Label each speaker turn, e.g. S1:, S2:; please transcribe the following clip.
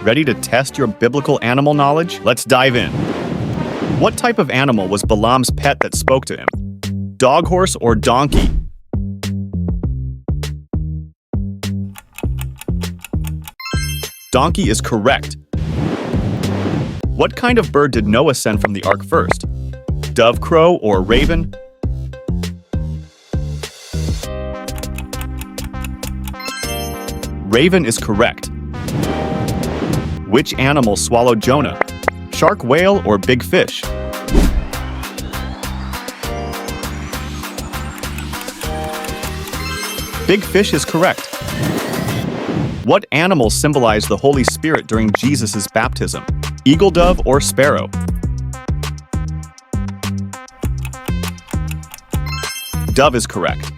S1: Ready to test your biblical animal knowledge? Let's dive in. What type of animal was Balaam's pet that spoke to him? Dog, horse, or donkey? Donkey is correct. What kind of bird did Noah send from the ark first? Dove, crow, or raven? Raven is correct. Which animal swallowed Jonah? Shark, whale, or big fish? Big fish is correct. What animal symbolized the Holy Spirit during Jesus' baptism? Eagle, dove, or sparrow? Dove is correct.